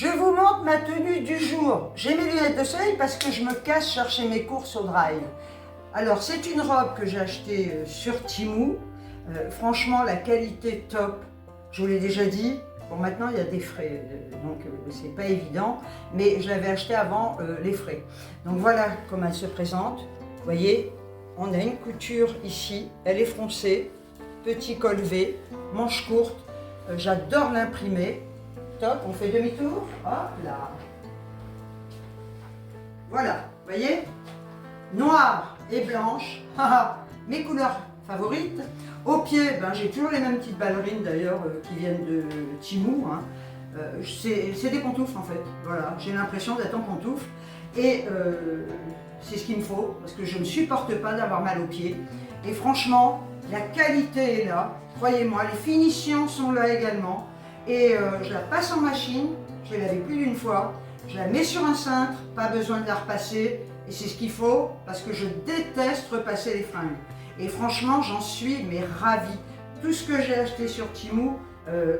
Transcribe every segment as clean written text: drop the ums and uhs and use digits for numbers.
Je vous montre ma tenue du jour. J'ai mes lunettes de soleil parce que je me casse chercher mes courses au drive. Alors, c'est une robe que j'ai achetée sur Temu. Franchement, la qualité top. Je vous l'ai déjà dit. Bon, maintenant, il y a des frais, donc c'est pas évident. Mais je l'avais achetée avant les frais. Donc voilà comment elle se présente. Vous voyez, on a une couture ici. Elle est froncée. Petit col V, manche courte. J'adore l'imprimer. Top, on fait demi-tour. Hop là. Voilà, vous voyez, noir et blanche, mes couleurs favorites. Au pied, ben, j'ai toujours les mêmes petites ballerines d'ailleurs qui viennent de Temu. Hein. C'est des pantoufles en fait. Voilà, j'ai l'impression d'être en pantoufles. Et c'est ce qu'il me faut parce que je ne supporte pas d'avoir mal aux pieds. Et franchement, la qualité est là. Croyez-moi, les finitions sont là également. Et je la passe en machine, je l'ai lavée plus d'une fois, je la mets sur un cintre, pas besoin de la repasser, et c'est ce qu'il faut, parce que je déteste repasser les fringues. Et franchement, j'en suis mais ravie. Tout ce que j'ai acheté sur Temu,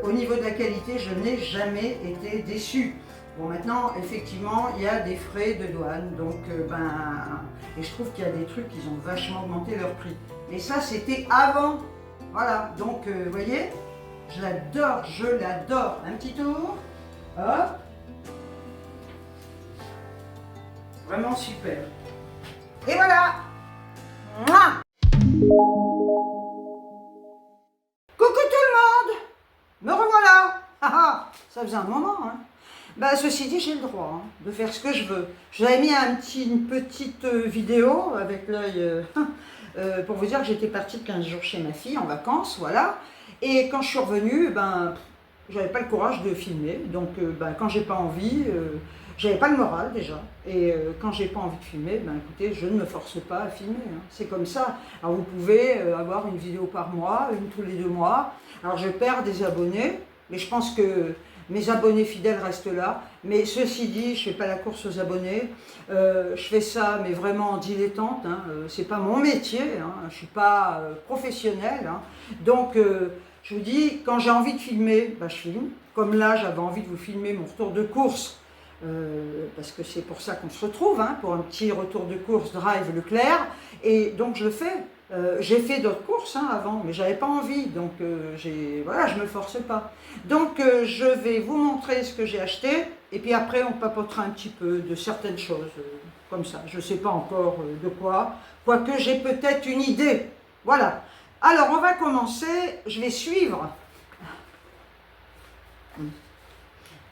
au niveau de la qualité, je n'ai jamais été déçue. Bon, maintenant, effectivement, il y a des frais de douane, donc et je trouve qu'il y a des trucs qui ont vachement augmenté leur prix. Mais ça, c'était avant. Voilà, donc, vous voyez, je l'adore, je l'adore. Un petit tour. Hop. Vraiment super. Et voilà. Mouah. Coucou tout le monde. Me revoilà. Ça faisait un moment. Hein. Bah, ceci dit, j'ai le droit de faire ce que je veux. J'avais mis une petite vidéo avec l'œil pour vous dire que j'étais partie de 15 jours chez ma fille en vacances, voilà. Et quand je suis revenue, ben, j'avais pas le courage de filmer. Donc, quand j'ai pas envie, j'avais pas le moral déjà. Et quand j'ai pas envie de filmer, ben, écoutez, je ne me force pas à filmer. Hein. C'est comme ça. Alors, vous pouvez avoir une vidéo par mois, une tous les 2 mois. Alors, je perds des abonnés, mais je pense que mes abonnés fidèles restent là. Mais ceci dit, je fais pas la course aux abonnés. Je fais ça, mais vraiment en dilettante. Hein. C'est pas mon métier. Hein. Je suis pas professionnelle. Hein. Donc, je vous dis, quand j'ai envie de filmer, ben, je filme. Comme là, j'avais envie de vous filmer mon retour de course, parce que c'est pour ça qu'on se retrouve, hein, pour un petit retour de course Drive Leclerc. Et donc, je le fais. J'ai fait d'autres courses hein, avant, mais j'avais pas envie, donc voilà, je me force pas. Donc, je vais vous montrer ce que j'ai acheté, et puis après, on papotera un petit peu de certaines choses, comme ça. Je sais pas encore de quoi, quoique j'ai peut-être une idée. Voilà. Alors, on va commencer, je vais suivre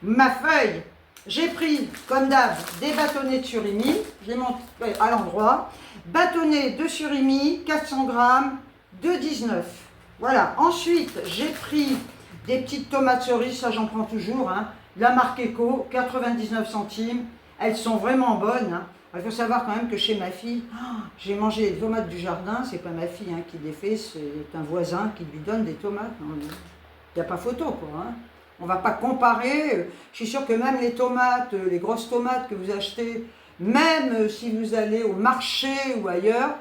ma feuille. J'ai pris, comme d'hab, des bâtonnets de surimi, je les monte à l'endroit. Bâtonnet de surimi, 400 grammes, 2,19. Voilà. Ensuite, j'ai pris des petites tomates cerises, ça j'en prends toujours, hein, la marque Eco, 99 centimes. Elles sont vraiment bonnes. Hein. Il faut savoir quand même que chez ma fille, j'ai mangé les tomates du jardin, c'est pas ma fille hein, qui les fait, c'est un voisin qui lui donne des tomates. Il n'y a pas photo quoi. Hein. On ne va pas comparer. Je suis sûre que même les tomates, les grosses tomates que vous achetez, même si vous allez au marché ou ailleurs,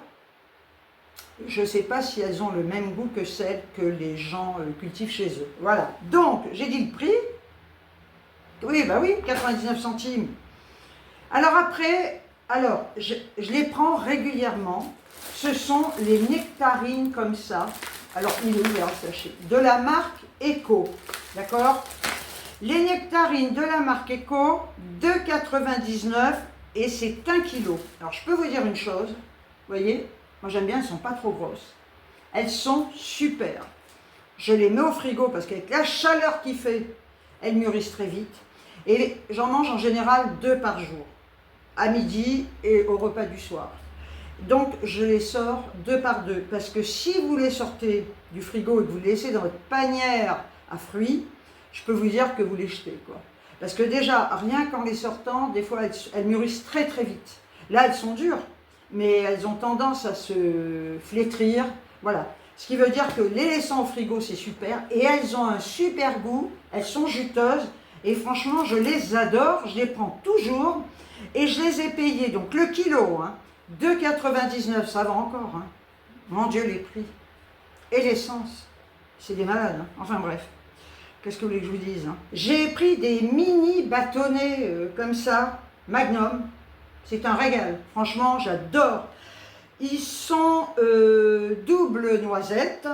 je ne sais pas si elles ont le même goût que celles que les gens cultivent chez eux. Voilà. Donc, j'ai dit le prix. Oui, bah oui, 99 centimes. Alors après, je les prends régulièrement. Ce sont les nectarines comme ça. Alors, il est où là, sachez, de la marque Eco. D'accord? Les nectarines de la marque Eco, 2,99 et c'est 1 kg. Alors, je peux vous dire une chose. Vous voyez, moi j'aime bien, elles ne sont pas trop grosses. Elles sont super. Je les mets au frigo parce qu'avec la chaleur qu'il fait, elles mûrissent très vite. Et j'en mange en général 2 par jour. À midi et au repas du soir. Donc, je les sors 2 par 2. Parce que si vous les sortez du frigo et que vous les laissez dans votre panière à fruits, je peux vous dire que vous les jetez, quoi. Parce que déjà, rien qu'en les sortant, des fois, elles mûrissent très très vite. Là, elles sont dures, mais elles ont tendance à se flétrir. Voilà. Ce qui veut dire que les laissant au frigo, c'est super. Et elles ont un super goût. Elles sont juteuses. Et franchement, je les adore. Je les prends toujours. Et je les ai payées, donc le kilo, hein, 2,99, ça va encore. Hein. Mon Dieu, les prix. Et l'essence. C'est des malades. Hein. Enfin bref. Qu'est-ce que vous voulez que je vous dise, hein? J'ai pris des mini bâtonnets comme ça, Magnum. C'est un régal. Franchement, j'adore. Ils sont double noisette.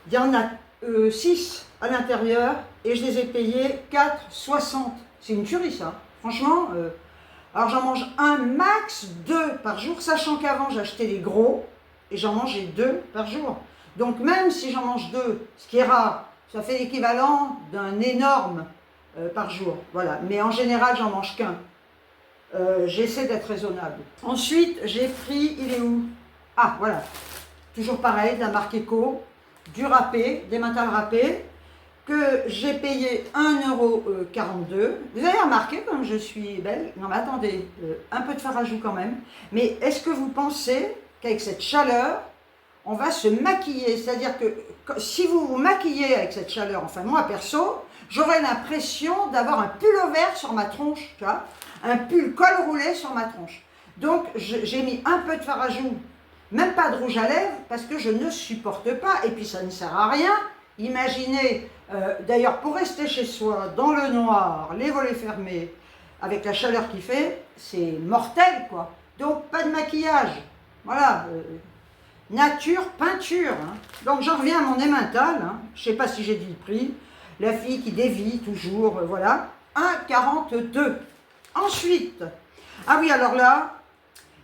Il y en a 6 à l'intérieur et je les ai payés 4,60. C'est une tuerie ça. Franchement, alors j'en mange un max 2 par jour, sachant qu'avant j'achetais les gros et j'en mangeais 2 par jour. Donc même si j'en mange 2, ce qui est rare, ça fait l'équivalent d'un énorme par jour. Voilà. Mais en général, j'en mange qu'un. J'essaie d'être raisonnable. Ensuite, j'ai pris, il est où? Ah, voilà. Toujours pareil, de la marque Eco, du râpé, des mentales râpés, que j'ai payé 1,42 €. Vous avez remarqué comme je suis belle? Non mais attendez, un peu de farajou quand même. Mais est-ce que vous pensez qu'avec cette chaleur, on va se maquiller? C'est-à-dire que si vous vous maquillez avec cette chaleur, enfin moi perso, j'aurais l'impression d'avoir un pull vert sur ma tronche, tu vois, un pull col roulé sur ma tronche. Donc j'ai mis un peu de farajou, même pas de rouge à lèvres, parce que je ne supporte pas, et puis ça ne sert à rien. Imaginez, d'ailleurs pour rester chez soi, dans le noir, les volets fermés, avec la chaleur qu'il fait, c'est mortel quoi. Donc pas de maquillage, voilà, nature, peinture. Hein. Donc j'en reviens à mon emmental, hein. Je ne sais pas si j'ai dit le prix, la fille qui dévie toujours, voilà, 1,42 €. Ensuite, ah oui alors là,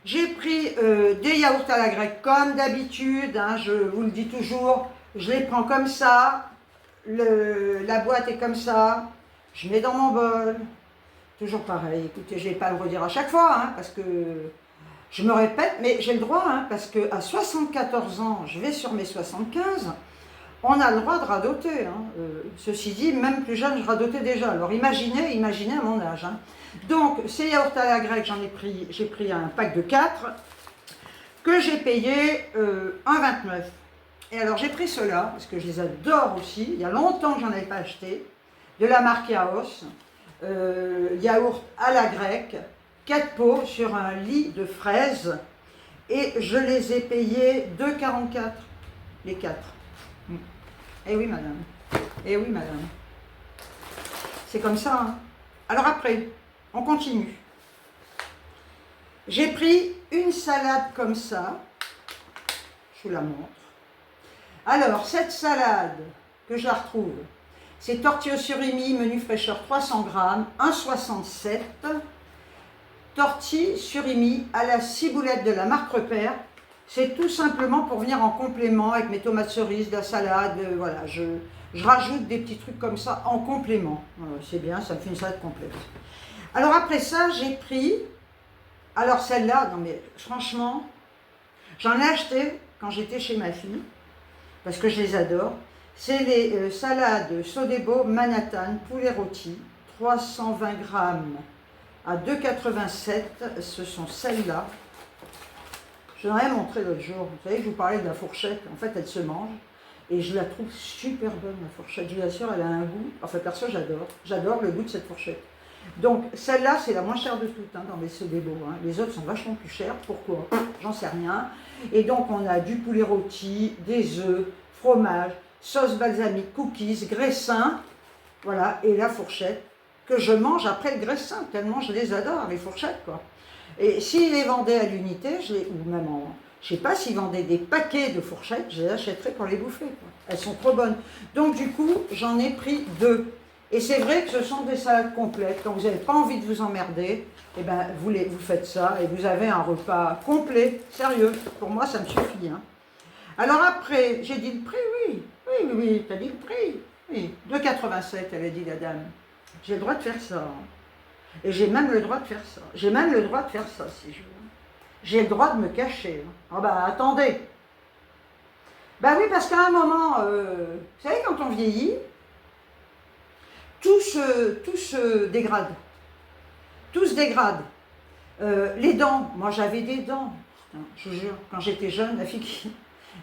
j'ai pris des yaourts à la grecque comme d'habitude, hein, je vous le dis toujours, je les prends comme ça, la boîte est comme ça, je mets dans mon bol, toujours pareil, écoutez, je ne vais pas le redire à chaque fois, hein, parce que je me répète, mais j'ai le droit, hein, parce qu'à 74 ans, je vais sur mes 75, on a le droit de radoter. Hein. Ceci dit, même plus jeune, je radotais déjà. Alors imaginez à mon âge. Hein. Donc, ces yaourts à la grecque, j'ai pris un pack de 4 que j'ai payé 1,29 €. Et alors, j'ai pris ceux-là, parce que je les adore aussi. Il y a longtemps que j'en avais pas acheté. De la marque Yaos. Yaourt à la grecque. 4 pots sur un lit de fraises. Et je les ai payés 2,44 €. Les 4. Eh oui, madame. Eh oui, madame. C'est comme ça. Hein. Alors après, on continue. J'ai pris une salade comme ça. Je vous la montre. Alors, cette salade, que je la retrouve, c'est tortilla surimi, menu fraîcheur 300 grammes, 1,67 €. Tortilla surimi à la ciboulette de la marque Repère. C'est tout simplement pour venir en complément avec mes tomates cerises, de la salade, voilà, je rajoute des petits trucs comme ça en complément. Voilà, c'est bien, ça me fait une salade complète. Alors après ça, j'ai pris, alors celle-là, non mais franchement, j'en ai acheté quand j'étais chez ma fille, parce que je les adore. C'est les salades Sodebo Manhattan poulet rôti, 320 grammes à 2,87 €, ce sont celles-là. Je vous en ai montré l'autre jour, vous savez, je vous parlais de la fourchette, en fait elle se mange, et je la trouve super bonne la fourchette, je vous assure, elle a un goût, enfin perso j'adore le goût de cette fourchette. Donc celle-là c'est la moins chère de toutes hein, dans les Sodebo, hein. Les autres sont vachement plus chères, pourquoi? J'en sais rien. Et donc on a du poulet rôti, des œufs, fromage, sauce balsamique, cookies, graissin, voilà, et la fourchette que je mange après le graissin, tellement je les adore les fourchettes quoi. Et s'ils les vendaient à l'unité, ou même en, je ne sais pas s'ils vendaient des paquets de fourchettes, je les achèterais pour les bouffer. Quoi. Elles sont trop bonnes. Donc du coup, j'en ai pris 2. Et c'est vrai que ce sont des salades complètes. Quand vous n'avez pas envie de vous emmerder, eh ben, vous faites ça et vous avez un repas complet. Sérieux, pour moi, ça me suffit. Hein. Alors après, j'ai dit le prix, oui, t'as dit le prix. Oui, 2,87, elle a dit la dame. J'ai le droit de faire ça. Hein. Et j'ai même le droit de faire ça. J'ai même le droit de faire ça, si je veux. J'ai le droit de me cacher. Ah bah attendez. Bah oui, parce qu'à un moment, vous savez, quand on vieillit, tout se dégrade. Tout se dégrade. Les dents, moi j'avais des dents. Je vous jure, quand j'étais jeune, la fille qui...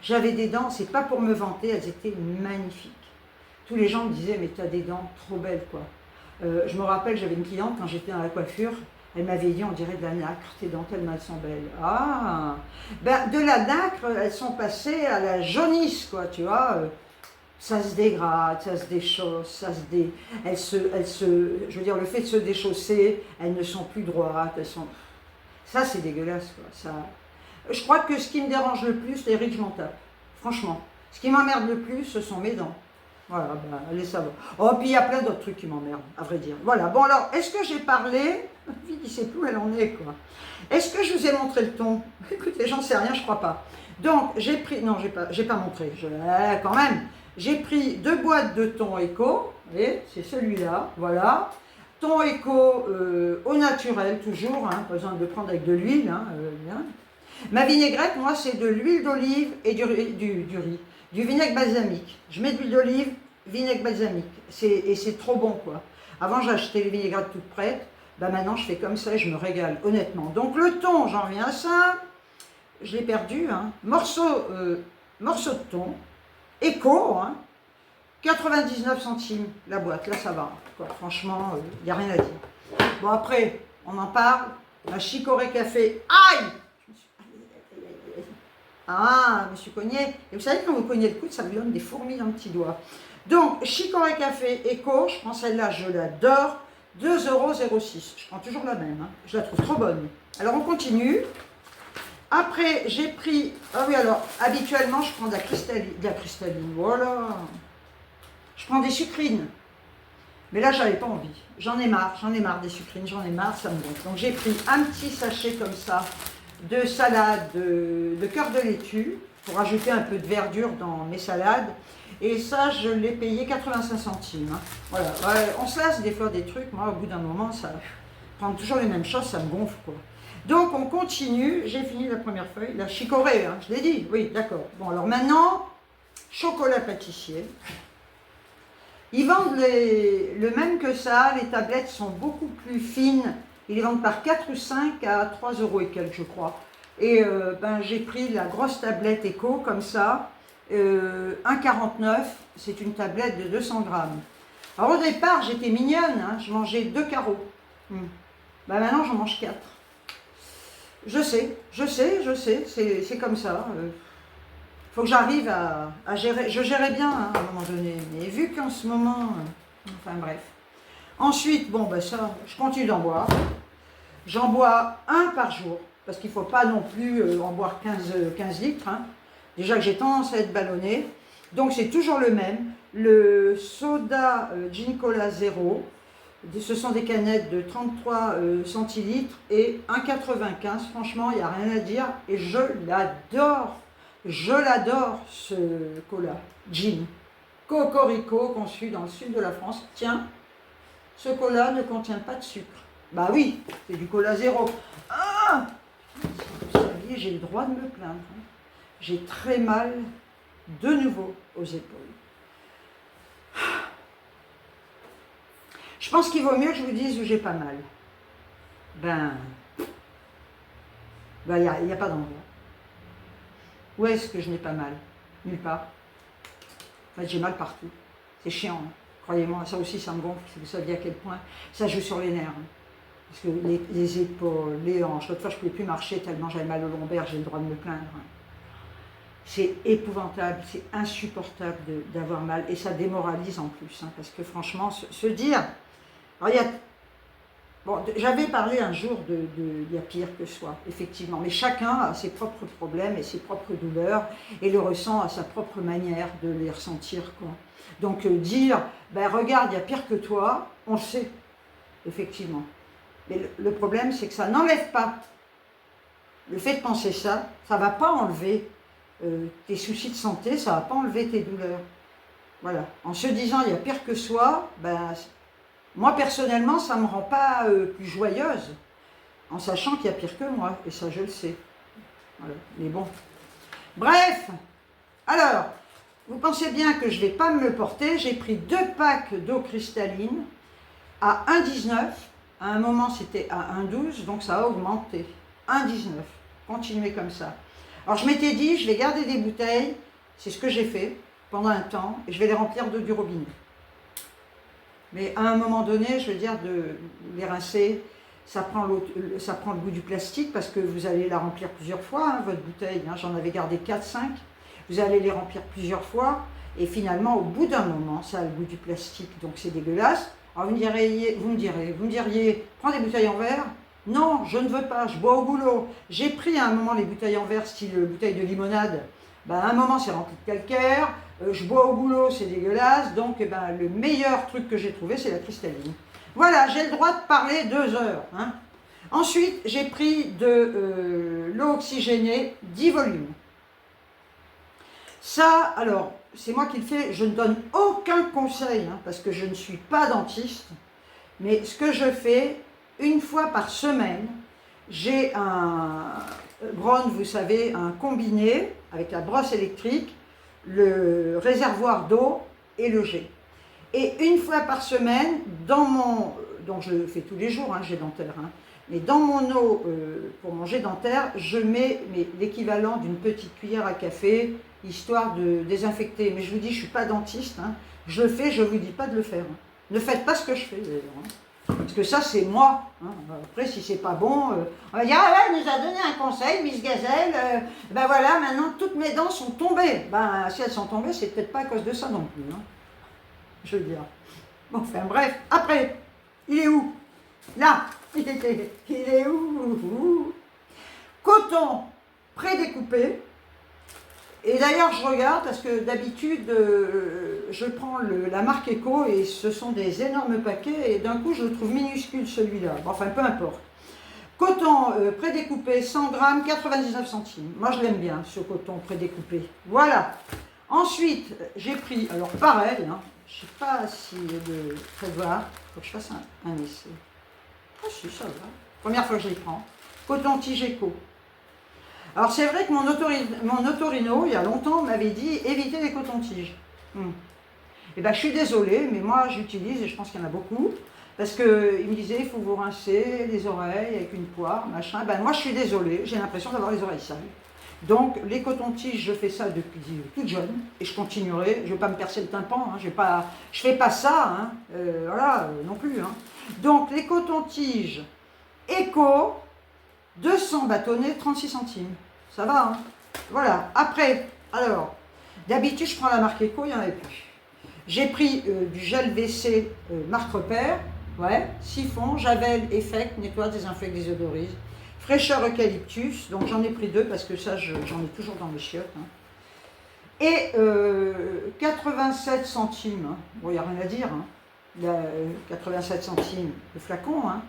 J'avais des dents, c'est pas pour me vanter, elles étaient magnifiques. Tous les gens me disaient, mais t'as des dents trop belles, quoi. Je me rappelle, j'avais une cliente, quand j'étais dans la coiffure, elle m'avait dit, on dirait de la nacre, tes dents tellement elles sont belles. Ah ben, de la nacre, elles sont passées à la jaunisse, quoi, tu vois. ça se dégrade, ça se déchausse, je veux dire, le fait de se déchausser, elles ne sont plus droites, ça c'est dégueulasse, quoi. Ça... Je crois que ce qui me dérange le plus, les rides, je m'en tape, franchement. Ce qui m'emmerde le plus, ce sont mes dents. Voilà, ben, allez savoir. Oh, puis il y a plein d'autres trucs qui m'emmerdent, à vrai dire. Voilà, bon alors, est-ce que j'ai parlé? Il ne sait plus où elle en est, quoi. Est-ce que je vous ai montré le ton? Écoutez, j'en sais rien, je crois pas. Donc, j'ai pris, non, j'ai pas montré, quand même. J'ai pris 2 boîtes de thon éco, vous voyez, c'est celui-là, voilà. Thon éco au naturel, toujours, hein, pas besoin de prendre avec de l'huile, hein, bien. Ma vinaigrette, moi, c'est de l'huile d'olive et du vinaigre balsamique. Je mets de l'huile d'olive, vinaigre balsamique, et c'est trop bon, quoi. Avant, j'achetais les vinaigrettes toutes prêtes, ben maintenant, je fais comme ça et je me régale, honnêtement. Donc, le thon, j'en reviens à ça, je l'ai perdu, hein. Morceau de thon, éco, hein, 99 centimes la boîte, là ça va, quoi. Franchement, il n'y a rien à dire. Bon après, on en parle, la chicorée café, aïe! Ah, je me suis cogné, et vous savez quand vous cognez le coude, ça vous donne des fourmis dans le petit doigt. Donc, chicorée café éco, je prends celle-là, je l'adore, 2,06 €, je prends toujours la même, hein. Je la trouve trop bonne. Alors on continue. Après, j'ai pris... Ah oui, alors, habituellement, je prends de la cristalline. Voilà. Je prends des sucrines. Mais là, j'avais pas envie. J'en ai marre des sucrines, j'en ai marre, ça me gonfle. Donc, j'ai pris un petit sachet comme ça de salade de cœur de laitue pour ajouter un peu de verdure dans mes salades. Et ça, je l'ai payé 85 centimes. Hein. Voilà. Ouais, on se lasse des fois des trucs. Moi, au bout d'un moment, ça prendre toujours les mêmes choses, ça me gonfle, quoi. Donc, on continue. J'ai fini la première feuille. La chicorée, hein, je l'ai dit. Oui, d'accord. Bon, alors maintenant, chocolat pâtissier. Ils vendent le même que ça. Les tablettes sont beaucoup plus fines. Ils les vendent par 4 ou 5 à 3 € et quelques, je crois. Et ben, j'ai pris la grosse tablette éco, comme ça. 1,49 €. C'est une tablette de 200 grammes. Alors, au départ, j'étais mignonne. Hein, je mangeais 2 carreaux. Ben, maintenant, j'en mange 4. Je sais, c'est comme ça. Faut que j'arrive à gérer. Je gérais bien hein, à un moment donné, mais vu qu'en ce moment... enfin bref. Ensuite, bon, ben ça, je continue d'en boire. J'en bois 1 par jour, parce qu'il ne faut pas non plus en boire 15 litres. Hein. Déjà que j'ai tendance à être ballonnée. Donc c'est toujours le même. Le soda Gin Cola Zéro. Ce sont des canettes de 33 centilitres et 1,95 €. Franchement, il n'y a rien à dire. Et je l'adore. Je l'adore, ce cola. Gin. Cocorico, conçu dans le sud de la France. Tiens, ce cola ne contient pas de sucre. Bah oui, c'est du cola zéro. Ah, si vous saviez, j'ai le droit de me plaindre. Hein. J'ai très mal, de nouveau, aux épaules. Je pense qu'il vaut mieux que je vous dise où j'ai pas mal. Ben, il n'y a pas d'endroit. Où est-ce que je n'ai pas mal? Nulle part. En fait, j'ai mal partout. C'est chiant. Hein. Croyez-moi, ça aussi, ça me gonfle. Si vous saviez à quel point ça joue sur les nerfs. Hein. Parce que les épaules, les hanches, l'autre fois, je ne pouvais plus marcher tellement j'avais mal au lombaire, j'ai le droit de me plaindre. Hein. C'est épouvantable, c'est insupportable d'avoir mal. Et ça démoralise en plus. Hein, parce que franchement, se dire... Alors, bon, j'avais parlé un jour il y a pire que soi, effectivement, mais chacun a ses propres problèmes et ses propres douleurs et le ressent à sa propre manière de les ressentir, quoi. Donc dire, ben regarde, il y a pire que toi, on le sait, effectivement. Mais le problème, c'est que ça n'enlève pas. Le fait de penser ça, ça ne va pas enlever tes soucis de santé, ça ne va pas enlever tes douleurs. Voilà. En se disant, il y a pire que soi, ben... Moi, personnellement, ça ne me rend pas plus joyeuse, en sachant qu'il y a pire que moi, et ça, je le sais. Voilà. Mais bon. Bref, alors, vous pensez bien que je ne vais pas me le porter. J'ai pris 2 packs d'eau cristalline à 1,19 €. À un moment, c'était à 1,12 €, donc ça a augmenté. 1,19 €. Continuez comme ça. Alors, je m'étais dit, je vais garder des bouteilles. C'est ce que j'ai fait pendant un temps, et je vais les remplir d'eau du robinet. Mais à un moment donné, je veux dire, de les rincer, ça prend le goût du plastique parce que vous allez la remplir plusieurs fois, hein, votre bouteille. Hein, j'en avais gardé 4-5. Vous allez les remplir plusieurs fois. Et finalement, au bout d'un moment, ça a le goût du plastique, donc c'est dégueulasse. Alors vous me diriez, prends des bouteilles en verre. Non, je ne veux pas, je bois au boulot. J'ai pris à un moment les bouteilles en verre, style bouteille de limonade. Ben, à un moment, c'est rempli de calcaire. Je bois au boulot, c'est dégueulasse. Donc, ben, le meilleur truc que j'ai trouvé, c'est la cristalline. Voilà, j'ai le droit de parler 2 heures. Hein. Ensuite, j'ai pris de l'eau oxygénée, 10 volumes. Ça, alors, c'est moi qui le fais. Je ne donne aucun conseil, hein, parce que je ne suis pas dentiste. Mais ce que je fais, une fois par semaine, j'ai un Braun, vous savez, un combiné avec la brosse électrique, le réservoir d'eau et le jet. Et une fois par semaine, dans mon, donc je le fais tous les jours, hein, jet dentaire, hein, mais dans mon eau pour mon jet dentaire, je mets l'équivalent d'une petite cuillère à café, histoire de désinfecter. Mais je vous dis, je ne suis pas dentiste, hein, je le fais, je ne vous dis pas de le faire. Hein. Ne faites pas ce que je fais d'ailleurs. Hein. Parce que ça, c'est moi. Hein. Après, si c'est pas bon, on va dire, ah ouais, elle nous a donné un conseil, Miss Gazelle, ben voilà, maintenant toutes mes dents sont tombées. Ben, si elles sont tombées, c'est peut-être pas à cause de ça non plus. Hein. Je veux dire. Bon, enfin, bref. Après, il est où? Là, il est où? Coton prédécoupé. Et d'ailleurs, je regarde parce que d'habitude, je prends la marque Eco et ce sont des énormes paquets et d'un coup, je le trouve minuscule celui-là. Bon, enfin, peu importe. Coton prédécoupé, 100 grammes, 99 centimes. Moi, je l'aime bien, ce coton prédécoupé. Voilà. Ensuite, j'ai pris, alors pareil, hein, je ne sais pas si de prévoir, il faut que je fasse un essai. Ah si, ça va. Première fois que je les prends. Coton-tige Eco. Alors c'est vrai que mon otorino, il y a longtemps, m'avait dit évitez les cotons-tiges. Et bien je suis désolée, mais moi j'utilise, et je pense qu'il y en a beaucoup, parce qu'il me disait il faut vous rincer les oreilles avec une poire, machin. Ben moi je suis désolée, j'ai l'impression d'avoir les oreilles sales. Donc les cotons-tiges, je fais ça depuis toute jeune, et je continuerai, je ne vais pas me percer le tympan, hein, je ne fais pas ça, hein, voilà, non plus. Hein. Donc les cotons-tiges Eco, 200 bâtonnets, 36 centimes. Ça va, hein. Voilà. Après, alors, d'habitude, je prends la marque Eco, il n'y en avait plus. J'ai pris du gel WC marque Repère, ouais, siphon, javel, effect, nettoie, désinfecte, désodorise, fraîcheur eucalyptus, donc j'en ai pris 2 parce que ça, j'en ai toujours dans mes chiottes. Hein. Et 87 centimes, hein. Bon, il n'y a rien à dire, hein. 87 centimes le flacon, hein.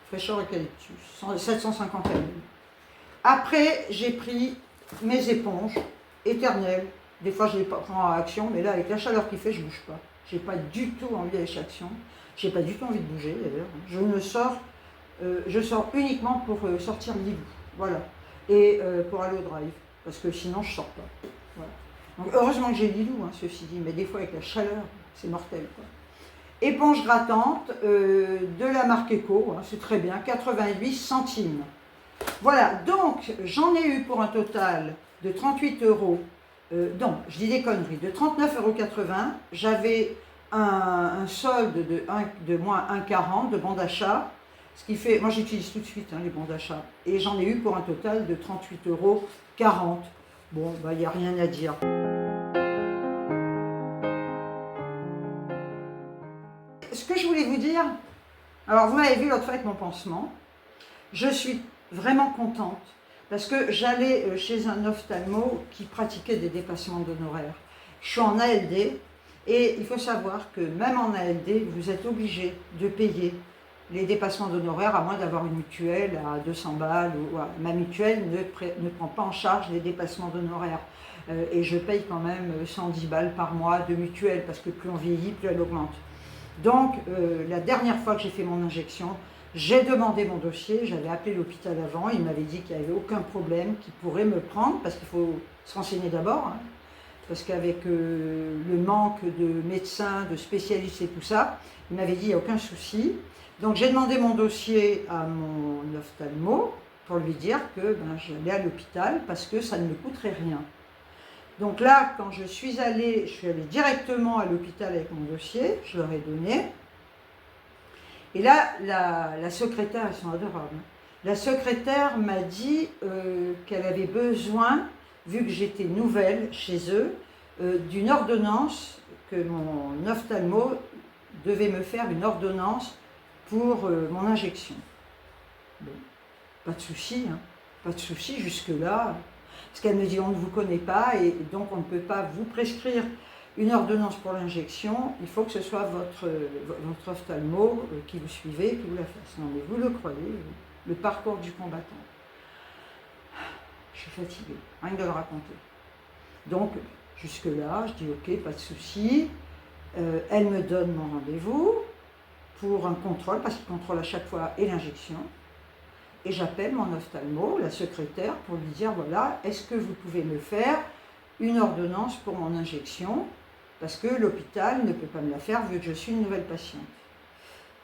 Fraîcheur eucalyptus, 750 ml. Après, j'ai pris mes éponges éternelles. Des fois, je les prends à action, mais là, avec la chaleur qu'il fait, je ne bouge pas. Je n'ai pas du tout envie d'aller chez Action. Je n'ai pas du tout envie de bouger, d'ailleurs. Je sors uniquement pour sortir l'hibou. Voilà. Et pour aller au drive. Parce que sinon, je ne sors pas. Voilà. Donc, heureusement que j'ai l'hibou, hein, ceci dit. Mais des fois, avec la chaleur, c'est mortel, quoi. Éponge grattante de la marque Eco, hein, c'est très bien, 88 centimes. Voilà, donc j'en ai eu pour un total de 38 €, non, je dis des conneries, de 39,80 €. J'avais un solde de moins 1,40 de bon d'achat, ce qui fait, moi j'utilise tout de suite hein, les bons d'achat, et j'en ai eu pour un total de 38,40 €. Bon, bah il n'y a rien à dire. Ce que je voulais vous dire, alors vous m'avez vu l'autre fois avec mon pansement, je suis vraiment contente parce que j'allais chez un ophtalmo qui pratiquait des dépassements d'honoraires. Je suis en ALD et il faut savoir que même en ALD, vous êtes obligé de payer les dépassements d'honoraires à moins d'avoir une mutuelle à 200 balles. Ma mutuelle ne prend pas en charge les dépassements d'honoraires. Et je paye quand même 110 balles par mois de mutuelle parce que plus on vieillit, plus elle augmente. Donc, la dernière fois que j'ai fait mon injection, j'ai demandé mon dossier, j'avais appelé l'hôpital avant, il m'avait dit qu'il n'y avait aucun problème, qu'il pourrait me prendre, parce qu'il faut se renseigner d'abord, hein, parce qu'avec le manque de médecins, de spécialistes et tout ça, il m'avait dit qu'il n'y a aucun souci. Donc j'ai demandé mon dossier à mon ophtalmo pour lui dire que j'allais à l'hôpital parce que ça ne me coûterait rien. Donc là, quand je suis allée directement à l'hôpital avec mon dossier, je leur ai donné. Et là, la secrétaire, elles sont adorables. La secrétaire m'a dit qu'elle avait besoin, vu que j'étais nouvelle chez eux, d'une ordonnance que mon ophtalmo devait me faire une ordonnance pour mon injection. Bon, pas de souci, hein, pas de souci jusque-là. Parce qu'elle me dit on ne vous connaît pas et donc on ne peut pas vous prescrire une ordonnance pour l'injection, il faut que ce soit votre ophtalmo qui vous suivez, qui vous la fasse. Non mais vous le croyez, le parcours du combattant. Je suis fatiguée, rien que de le raconter. Donc jusque-là, je dis ok, pas de souci. Elle me donne mon rendez-vous pour un contrôle, parce qu'il contrôle à chaque fois et l'injection. Et j'appelle mon ophtalmo, la secrétaire, pour lui dire voilà, est-ce que vous pouvez me faire une ordonnance pour mon injection, parce que l'hôpital ne peut pas me la faire vu que je suis une nouvelle patiente.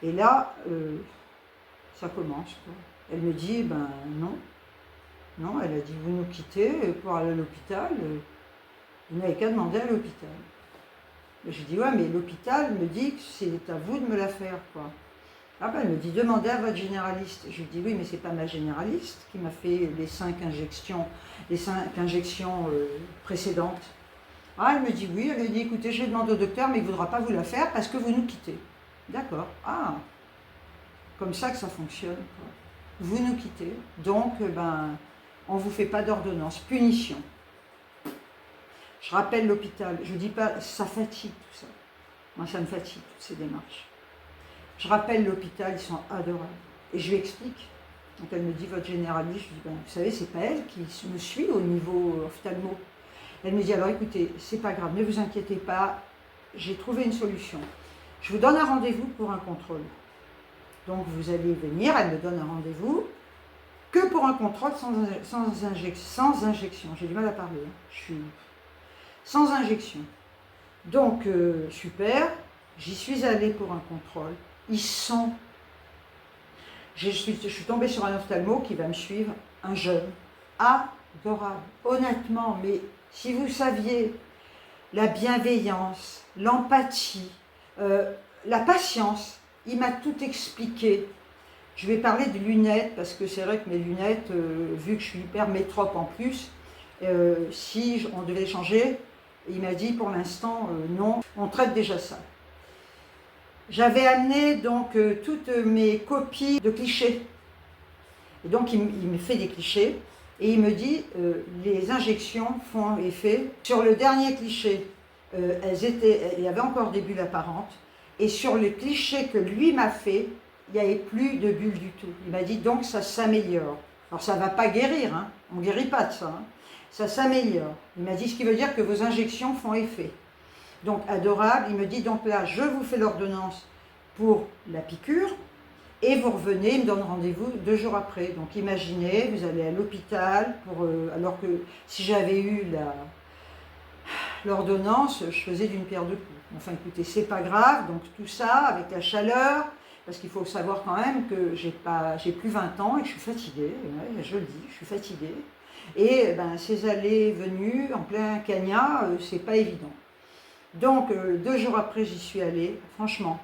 Et là, ça commence, quoi. Elle me dit ben non. Non, elle a dit vous nous quittez pour aller à l'hôpital, vous n'avez qu'à demander à l'hôpital. Je dis ouais, mais l'hôpital me dit que c'est à vous de me la faire, quoi. Ah ben, elle me dit demandez à votre généraliste. Je lui dis oui, mais c'est pas ma généraliste qui m'a fait les 5 injections précédentes. Ah, elle me dit oui, elle me dit écoutez, je vais demander au docteur, mais il ne voudra pas vous la faire parce que vous nous quittez. D'accord. Ah, comme ça que ça fonctionne, quoi. Vous nous quittez, donc ben, on ne vous fait pas d'ordonnance. Punition. Je rappelle l'hôpital, je ne dis pas, ça fatigue tout ça. Moi, ça me fatigue, toutes ces démarches. Je rappelle l'hôpital, ils sont adorables. Et je lui explique. Donc elle me dit, votre généraliste, je dis, ben, vous savez, c'est pas elle qui me suit au niveau ophtalmo. Elle me dit, alors écoutez, c'est pas grave, ne vous inquiétez pas, j'ai trouvé une solution. Je vous donne un rendez-vous pour un contrôle. Donc vous allez venir, elle me donne un rendez-vous, que pour un contrôle sans injection. J'ai du mal à parler, hein. Je suis sans injection. Donc super, j'y suis allée pour un contrôle. Ils sont... Je suis tombée sur un ophtalmo qui va me suivre, un jeune, adorable, honnêtement, mais si vous saviez la bienveillance, l'empathie, la patience, il m'a tout expliqué. Je vais parler de lunettes, parce que c'est vrai que mes lunettes, vu que je suis hyper métrope en plus, si on devait changer, il m'a dit pour l'instant non, on traite déjà ça. J'avais amené donc toutes mes copies de clichés. Et donc il me fait des clichés et il me dit les injections font effet. Sur le dernier cliché, il y avait encore des bulles apparentes. Et sur le cliché que lui m'a fait, il n'y avait plus de bulles du tout. Il m'a dit donc ça s'améliore. Alors ça ne va pas guérir, hein. On ne guérit pas de ça. Hein. Ça s'améliore. Il m'a dit ce qui veut dire que vos injections font effet. Donc adorable, il me dit donc là je vous fais l'ordonnance pour la piqûre et vous revenez, il me donne rendez-vous 2 jours après. Donc imaginez, vous allez à l'hôpital, alors que si j'avais eu l'ordonnance, je faisais d'une pierre deux coups. Enfin écoutez, c'est pas grave, donc tout ça avec la chaleur, parce qu'il faut savoir quand même que j'ai plus 20 ans et que je suis fatiguée, ouais, je le dis, je suis fatiguée. Et ben, ces allées et venues en plein cagnat, c'est pas évident. Donc 2 jours après j'y suis allée, franchement.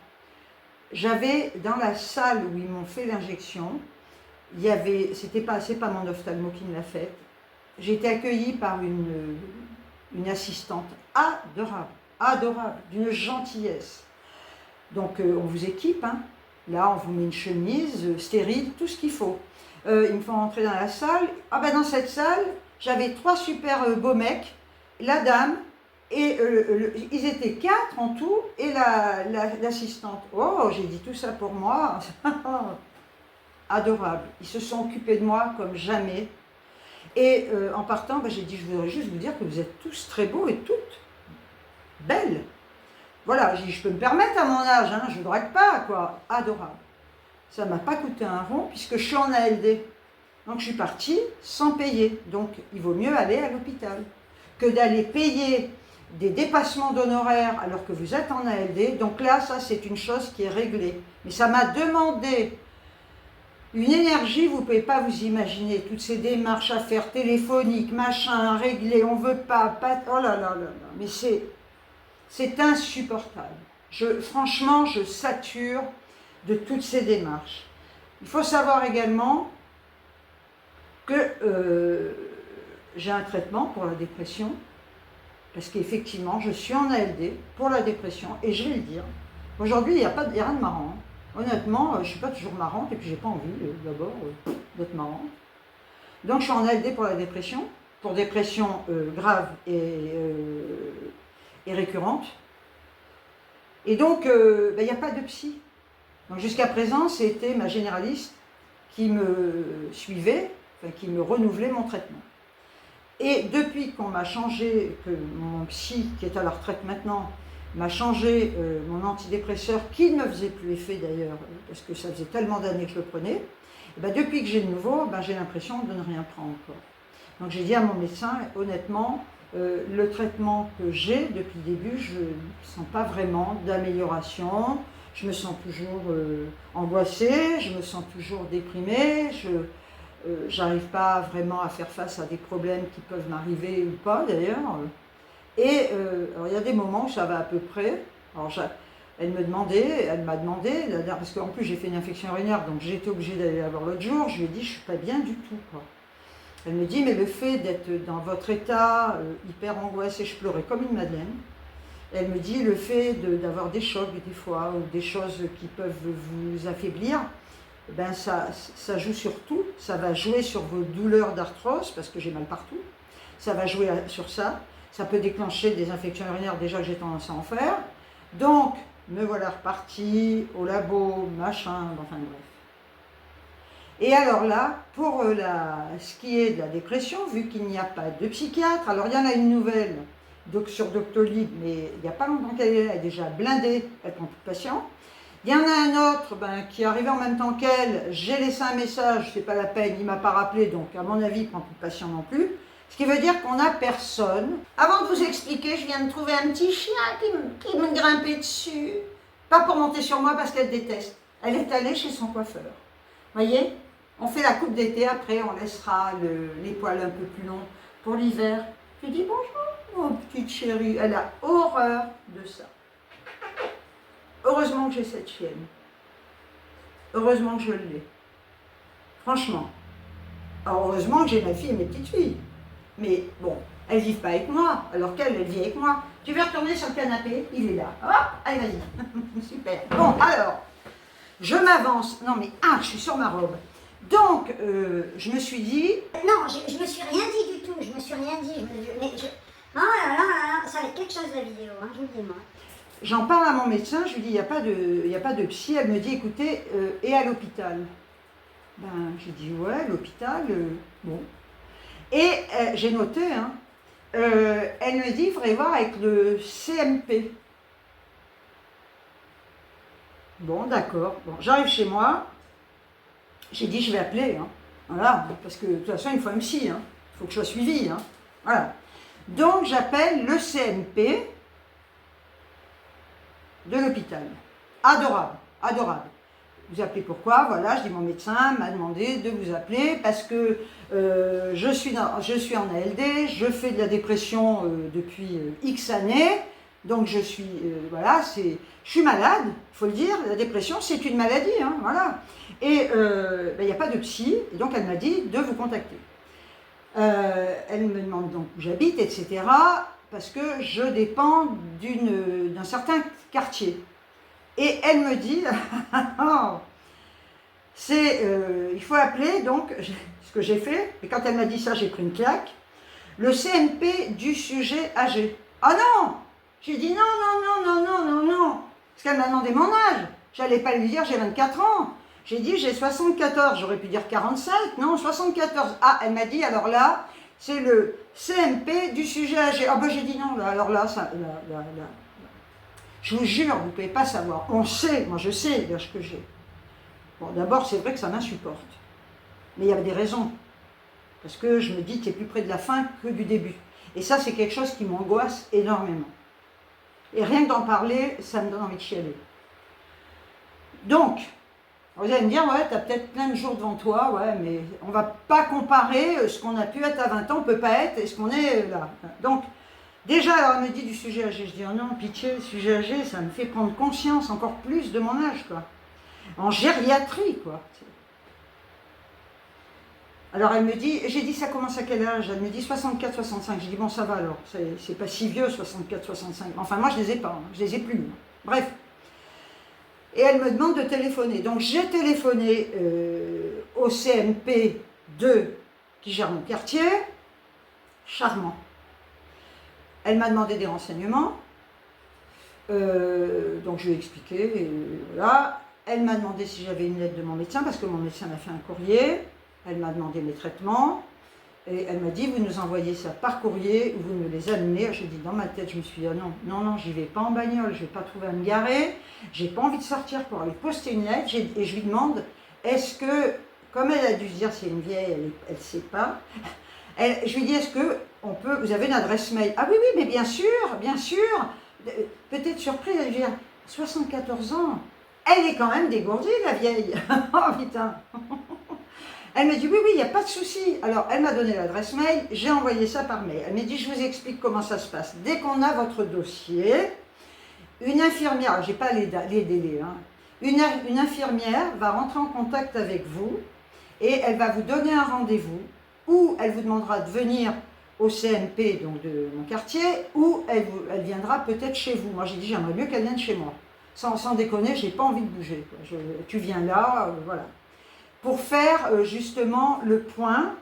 J'avais dans la salle où ils m'ont fait l'injection, c'est pas mon ophtalmo qui me l'a faite. J'ai été accueillie par une assistante adorable, d'une gentillesse. Donc on vous équipe, hein. Là on vous met une chemise stérile, tout ce qu'il faut. Ils me font rentrer dans la salle. Ah ben dans cette salle, j'avais 3 super beaux mecs, la dame, et ils étaient 4 en tout, et l'assistante. Oh, j'ai dit tout ça pour moi. Adorable. Ils se sont occupés de moi comme jamais. Et en partant, ben, j'ai dit, je voudrais juste vous dire que vous êtes tous très beaux et toutes belles. Voilà, j'ai dit, je peux me permettre à mon âge, hein, je ne drague pas, quoi. Adorable. Ça ne m'a pas coûté un rond, puisque je suis en ALD. Donc je suis partie sans payer. Donc il vaut mieux aller à l'hôpital que d'aller payer des dépassements d'honoraires alors que vous êtes en ALD. Donc là, ça c'est une chose qui est réglée. Mais ça m'a demandé une énergie, vous ne pouvez pas vous imaginer, toutes ces démarches à faire téléphoniques, machin, régler, on ne veut pas, oh là là là là, mais c'est insupportable. Franchement, je sature de toutes ces démarches. Il faut savoir également que j'ai un traitement pour la dépression parce qu'effectivement, je suis en ALD pour la dépression, et je vais le dire. Aujourd'hui, il n'y a rien de marrant. Hein. Honnêtement, je ne suis pas toujours marrante, et puis j'ai pas envie, d'abord, d'être marrante. Donc, je suis en ALD pour la dépression, pour dépression grave et récurrente. Et donc, il n'y a pas de psy. Donc, jusqu'à présent, c'était ma généraliste qui me suivait, enfin, qui me renouvelait mon traitement. Et depuis qu'on m'a changé, que mon psy, qui est à la retraite maintenant, m'a changé mon antidépresseur, qui ne me faisait plus effet d'ailleurs, parce que ça faisait tellement d'années que je le prenais, et ben depuis que j'ai le nouveau, ben j'ai l'impression de ne rien prendre encore. Donc j'ai dit à mon médecin, honnêtement, le traitement que j'ai depuis le début, je ne sens pas vraiment d'amélioration, je me sens toujours angoissée, je me sens toujours déprimée, j'arrive pas vraiment à faire face à des problèmes qui peuvent m'arriver ou pas d'ailleurs. Et alors il y a des moments où ça va à peu près. Alors elle m'a demandé, parce qu'en plus j'ai fait une infection urinaire, donc j'ai été obligée d'aller la voir l'autre jour, je lui ai dit je suis pas bien du tout, quoi. Elle me dit mais le fait d'être dans votre état hyper angoissé, je pleurais comme une madeleine. Elle me dit le fait d'avoir des chocs des fois, ou des choses qui peuvent vous affaiblir, ben ça joue sur tout, ça va jouer sur vos douleurs d'arthrose, parce que j'ai mal partout, ça va jouer sur ça, ça peut déclencher des infections urinaires déjà que j'ai tendance à en faire, donc me voilà repartie au labo, machin, enfin bref. Et alors là, pour ce qui est de la dépression, vu qu'il n'y a pas de psychiatre, alors il y en a une nouvelle sur Doctolib, mais il n'y a pas longtemps qu'elle est là, elle est déjà blindée, elle prend plus de patients. Il y en a un autre qui est arrivé en même temps qu'elle, j'ai laissé un message, c'est pas la peine, il ne m'a pas rappelé, donc à mon avis, il ne prend plus de patients non plus. Ce qui veut dire qu'on n'a personne. Avant de vous expliquer, je viens de trouver un petit chien qui me grimpait dessus. Pas pour monter sur moi parce qu'elle déteste. Elle est allée chez son coiffeur. Voyez, on fait la coupe d'été, après on laissera les poils un peu plus longs pour l'hiver. Je dis bonjour, mon petite chérie. Elle a horreur de ça. Heureusement que j'ai cette chienne. Heureusement que je l'ai. Franchement. Alors heureusement que j'ai ma fille et mes petites filles. Mais bon, elles ne vivent pas avec moi, alors qu'elle vit avec moi. Tu veux retourner sur le canapé? Il est là. Hop, allez, vas-y. Super. Bon, alors, je m'avance. Non mais, je suis sur ma robe. Donc, je me suis dit... Non, je me suis rien dit du tout. Je me suis rien dit. Oh là là là, ça va être quelque chose la vidéo, hein, je vous le dis moi. J'en parle à mon médecin, je lui dis, il n'y a pas de psy. Elle me dit, écoutez, et à l'hôpital? Ben, j'ai dit, ouais, l'hôpital, bon. Et j'ai noté, hein, elle me dit, il faudrait voir avec le CMP. Bon, d'accord. Bon, j'arrive chez moi, j'ai dit, je vais appeler, hein. Voilà, parce que de toute façon, il faut un psy, hein. Il faut que je sois suivie, hein. Voilà. Donc, j'appelle le CMP de l'hôpital. Adorable, adorable. Vous appelez pourquoi? Voilà, je dis mon médecin m'a demandé de vous appeler parce que je suis en ALD, je fais de la dépression depuis X années, donc je suis, je suis malade, il faut le dire, la dépression c'est une maladie, hein, voilà. Et il n'y a pas de psy, et donc elle m'a dit de vous contacter. Elle me demande donc où j'habite, etc., parce que je dépends d'un certain quartier. Et elle me dit, il faut appeler, donc, ce que j'ai fait, et quand elle m'a dit ça, j'ai pris une claque, le CMP du sujet âgé. Ah non! J'ai dit non, parce qu'elle m'a demandé mon âge. J'allais pas lui dire j'ai 24 ans. J'ai dit j'ai 74, j'aurais pu dire 45, non, 74. Ah, elle m'a dit, alors là, c'est le CMP du sujet âgé. Ah ben j'ai dit non, là, alors là, je vous jure, vous ne pouvez pas savoir. On sait, moi je sais l'âge que j'ai. Bon, d'abord, c'est vrai que ça m'insupporte. Mais il y a des raisons. Parce que je me dis que tu es plus près de la fin que du début. Et ça, c'est quelque chose qui m'angoisse énormément. Et rien que d'en parler, ça me donne envie de chialer. Donc, vous allez me dire, ouais, tu as peut-être plein de jours devant toi, ouais, mais on ne va pas comparer ce qu'on a pu être à 20 ans, on ne peut pas être, et ce qu'on est là. Donc, déjà, alors, elle me dit du sujet âgé. Je dis, oh non, pitié, le sujet âgé, ça me fait prendre conscience encore plus de mon âge, quoi. En gériatrie, quoi. Alors elle me dit, j'ai dit ça commence à quel âge? Elle me dit 64-65. J'ai dit bon ça va alors, c'est pas si vieux 64-65. Enfin moi je les ai pas, je les ai plus. Bref. Et elle me demande de téléphoner. Donc j'ai téléphoné au CMP 2 qui gère mon quartier. Charmant. Elle m'a demandé des renseignements. Donc je lui ai expliqué. Et voilà. Elle m'a demandé si j'avais une lettre de mon médecin parce que mon médecin m'a fait un courrier. Elle m'a demandé mes traitements. Et elle m'a dit, vous nous envoyez ça par courrier, vous me les amenez. J'ai dit, dans ma tête, je me suis dit, ah non, j'y vais pas en bagnole, je vais pas trouver à me garer. J'ai pas envie de sortir pour aller poster une lettre. Et je lui demande, est-ce que, comme elle a dû se dire, c'est une vieille, elle sait pas. Je lui dis, est-ce que vous avez une adresse mail? Ah oui, mais bien sûr. Peut-être surprise, elle dit, 74 ans. Elle est quand même dégourdie, la vieille. Oh putain. Elle me dit, oui, il n'y a pas de souci. Alors, elle m'a donné l'adresse mail, j'ai envoyé ça par mail. Elle m'a dit, je vous explique comment ça se passe. Dès qu'on a votre dossier, une infirmière, j'ai pas les délais, hein, une infirmière va rentrer en contact avec vous et elle va vous donner un rendez-vous ou elle vous demandera de venir au CMP donc de mon quartier ou elle viendra peut-être chez vous. Moi, j'ai dit, j'aimerais mieux qu'elle vienne chez moi. Sans déconner, j'ai pas envie de bouger. Tu viens là, voilà. Pour faire justement le point,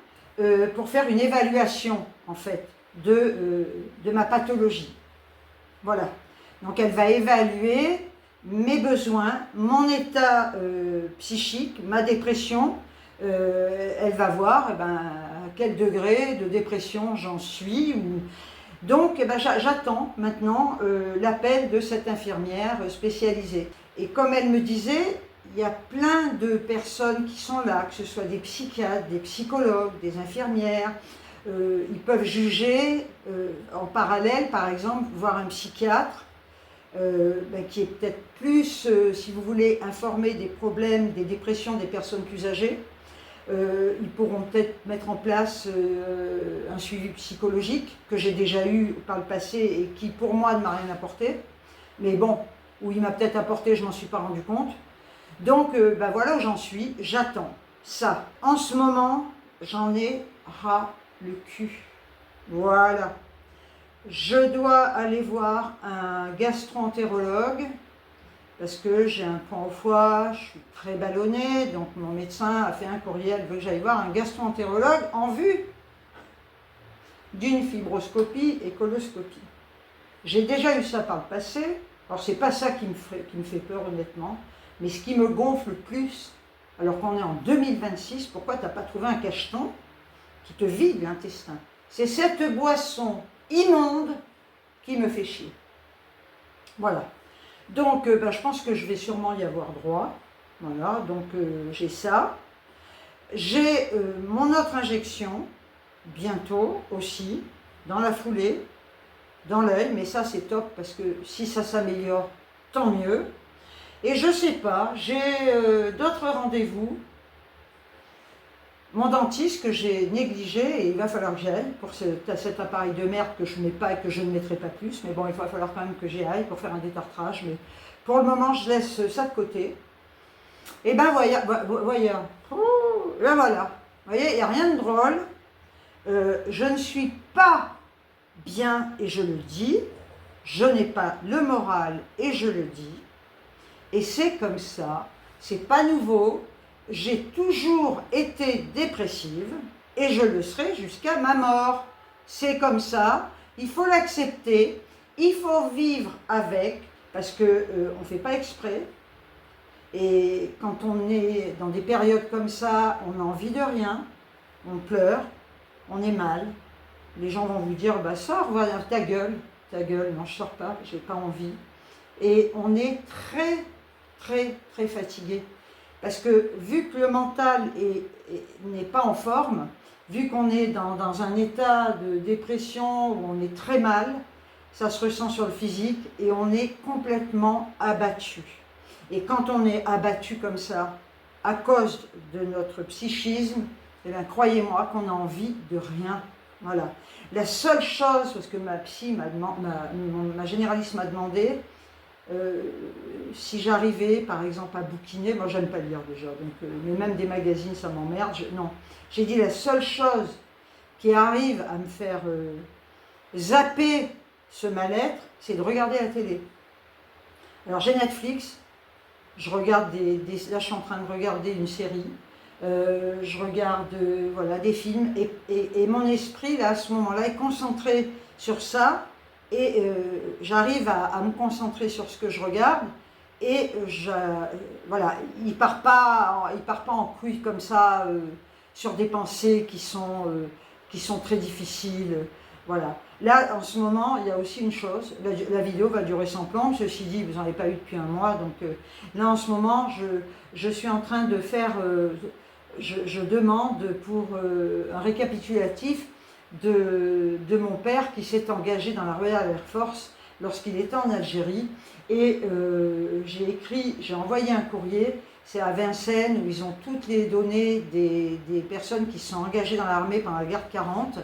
pour faire une évaluation en fait de ma pathologie. Voilà. Donc elle va évaluer mes besoins, mon état psychique, ma dépression. Elle va voir à quel degré de dépression j'en suis. Donc j'attends maintenant l'appel de cette infirmière spécialisée. Et comme elle me disait, il y a plein de personnes qui sont là, que ce soit des psychiatres, des psychologues, des infirmières. Ils peuvent juger en parallèle, par exemple, voir un psychiatre qui est peut-être plus, si vous voulez, informé des problèmes, des dépressions des personnes plus âgées. Ils pourront peut-être mettre en place un suivi psychologique que j'ai déjà eu par le passé et qui, pour moi, ne m'a rien apporté. Mais bon, où il m'a peut-être apporté, je ne m'en suis pas rendu compte. Donc, voilà où j'en suis, j'attends ça. En ce moment, j'en ai ras le cul. Voilà. Je dois aller voir un gastro-entérologue parce que j'ai un point au foie, je suis très ballonnée, donc mon médecin a fait un courriel, elle veut que j'aille voir un gastro-entérologue en vue d'une fibroscopie et coloscopie. J'ai déjà eu ça par le passé, alors c'est pas ça qui me fait peur honnêtement. Mais ce qui me gonfle le plus, alors qu'on est en 2026, pourquoi tu n'as pas trouvé un cacheton qui te vide l'intestin? C'est cette boisson immonde qui me fait chier. Voilà. Donc, je pense que je vais sûrement y avoir droit. Voilà, donc j'ai ça. J'ai mon autre injection, bientôt aussi, dans la foulée, dans l'œil, mais ça c'est top parce que si ça s'améliore, tant mieux. Et je sais pas, j'ai d'autres rendez-vous. Mon dentiste que j'ai négligé, et il va falloir que j'y aille pour cet appareil de merde que je ne mets pas et que je ne mettrai pas plus. Mais bon, il va falloir quand même que j'y aille pour faire un détartrage. Mais pour le moment, je laisse ça de côté. Et ben voilà. Là voilà. Vous voyez, il n'y a rien de drôle. Je ne suis pas bien et je le dis. Je n'ai pas le moral et je le dis. Et c'est comme ça, c'est pas nouveau, j'ai toujours été dépressive et je le serai jusqu'à ma mort. C'est comme ça, il faut l'accepter, il faut vivre avec, parce qu'on ne fait pas exprès. Et quand on est dans des périodes comme ça, on n'a envie de rien, on pleure, on est mal. Les gens vont vous dire, sors, voilà, ta gueule, non je sors pas, j'ai pas envie. Et on est très fatigué. Parce que vu que le mental n'est pas en forme, vu qu'on est dans un état de dépression où on est très mal, ça se ressent sur le physique et on est complètement abattu. Et quand on est abattu comme ça, à cause de notre psychisme, eh bien, croyez-moi qu'on a envie de rien. Voilà. La seule chose, parce que ma généraliste m'a demandé, Si j'arrivais par exemple à bouquiner, moi j'aime pas lire déjà, donc, mais même des magazines ça m'emmerde, non. J'ai dit la seule chose qui arrive à me faire zapper ce mal-être, c'est de regarder la télé. Alors j'ai Netflix, je regarde là je suis en train de regarder une série, je regarde voilà, des films, et mon esprit là à ce moment-là est concentré sur ça, et j'arrive à me concentrer sur ce que je regarde, et voilà, il part pas en couille comme ça sur des pensées qui sont très difficiles. Voilà. Là, en ce moment, il y a aussi une chose, la vidéo va durer sans plan, ceci dit, vous n'en avez pas eu depuis un mois, donc là, en ce moment, je suis en train de faire, je demande pour un récapitulatif de mon père qui s'est engagé dans la Royal Air Force lorsqu'il était en Algérie, et j'ai envoyé un courrier, c'est à Vincennes, où ils ont toutes les données des personnes qui se sont engagées dans l'armée pendant la guerre de 40.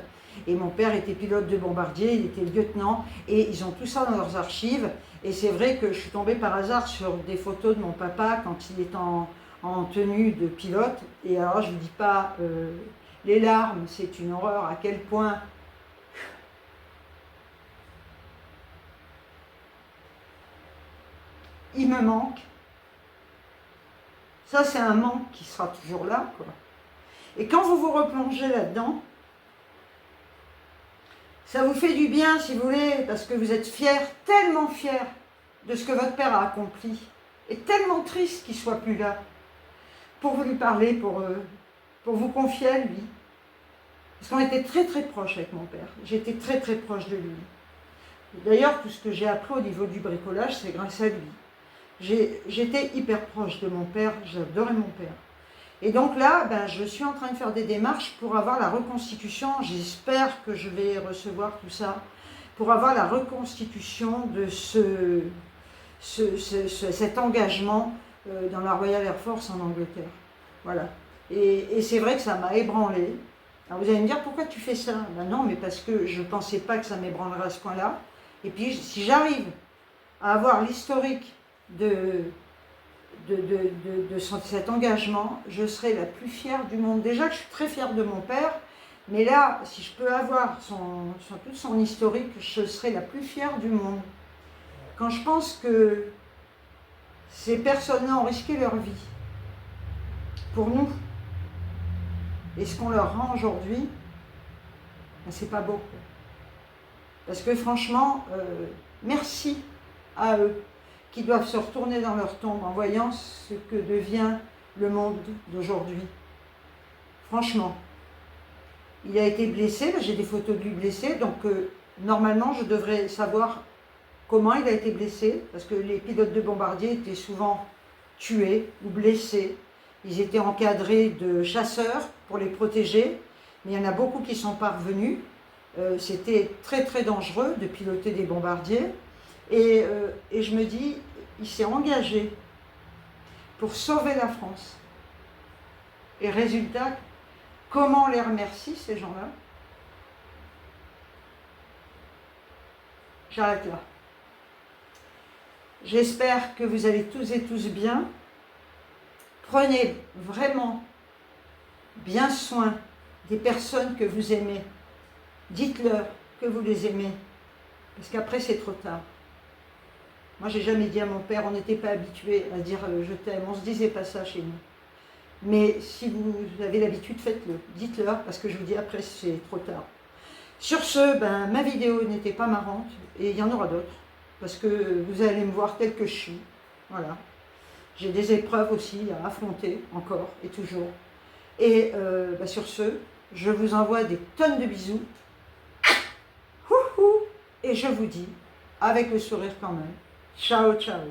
Et mon père était pilote de bombardier, il était lieutenant, et ils ont tout ça dans leurs archives. Et c'est vrai que je suis tombée par hasard sur des photos de mon papa quand il est en tenue de pilote. Et alors je ne vous dis pas, les larmes, c'est une horreur, à quel point il me manque. Ça, c'est un manque qui sera toujours là, quoi. Et quand vous vous replongez là-dedans, ça vous fait du bien, si vous voulez, parce que vous êtes fiers, tellement fiers de ce que votre père a accompli, et tellement triste qu'il ne soit plus là, pour vous lui parler, pour vous confier à lui. Parce qu'on était très très proches avec mon père, j'étais très très proche de lui. D'ailleurs, tout ce que j'ai appris au niveau du bricolage, c'est grâce à lui. J'étais hyper proche de mon père, j'adorais mon père. Et donc là, je suis en train de faire des démarches pour avoir la reconstitution, j'espère que je vais recevoir tout ça, pour avoir la reconstitution de cet engagement dans la Royal Air Force en Angleterre. Voilà. Et c'est vrai que ça m'a ébranlé. Alors vous allez me dire, pourquoi tu fais ça? Non, mais parce que je ne pensais pas que ça m'ébranlerait à ce point-là. Et puis, si j'arrive à avoir l'historique de cet engagement, je serai la plus fière du monde. Déjà que je suis très fière de mon père, mais là, si je peux avoir toute son historique, je serai la plus fière du monde. Quand je pense que ces personnes-là ont risqué leur vie pour nous, et ce qu'on leur rend aujourd'hui, c'est pas beau. Parce que franchement, merci à eux, qui doivent se retourner dans leur tombe en voyant ce que devient le monde d'aujourd'hui. Franchement, il a été blessé, j'ai des photos de lui blessé, donc normalement je devrais savoir comment il a été blessé, parce que les pilotes de bombardier étaient souvent tués ou blessés. Ils étaient encadrés de chasseurs pour les protéger, mais il y en a beaucoup qui sont parvenus. C'était très très dangereux de piloter des bombardiers. Et je me dis, il s'est engagé pour sauver la France. Et résultat, comment on les remercie, ces gens-là? J'arrête là. J'espère que vous allez tous et tous bien. Prenez vraiment bien soin des personnes que vous aimez. Dites-leur que vous les aimez, parce qu'après c'est trop tard. Moi, j'ai jamais dit à mon père, on n'était pas habitué à dire je t'aime, on ne se disait pas ça chez nous. Mais si vous avez l'habitude, faites-le, dites-leur, parce que je vous dis après, c'est trop tard. Sur ce, ma vidéo n'était pas marrante, et il y en aura d'autres, parce que vous allez me voir tel que je suis. Voilà. J'ai des épreuves aussi à affronter, encore et toujours. Et sur ce, je vous envoie des tonnes de bisous. Et je vous dis, avec le sourire quand même, ciao, ciao.